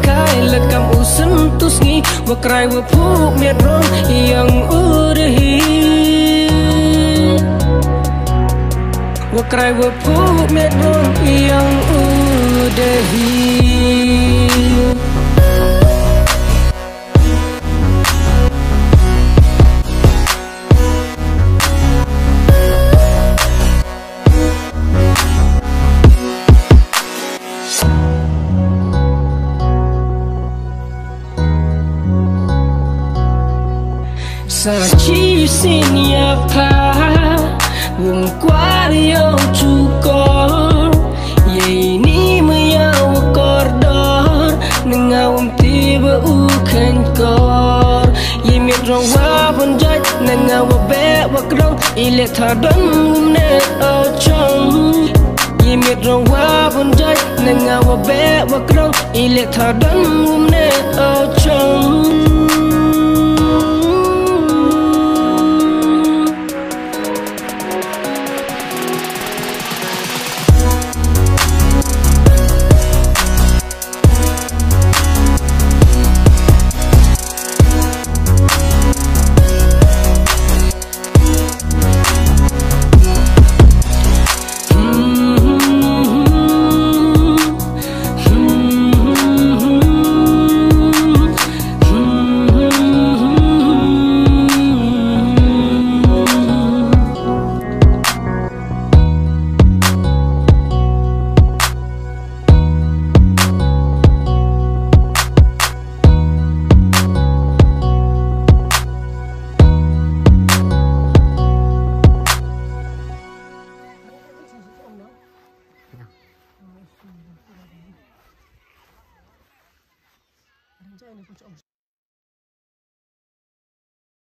kai lekam usentus ngi wakrai wapu medrong yang urehi wakrai wapu medrong yang udehi Sachi sinyapa wong kwario cukor ye ini meyaw kordor nengawam tiba ukan kor ye mitrong wabon jaj nengawa be wakrong ile thadon ngumne ochong ye mitrong wabon jaj nengawa be wakrong ile thadon ngumne ochong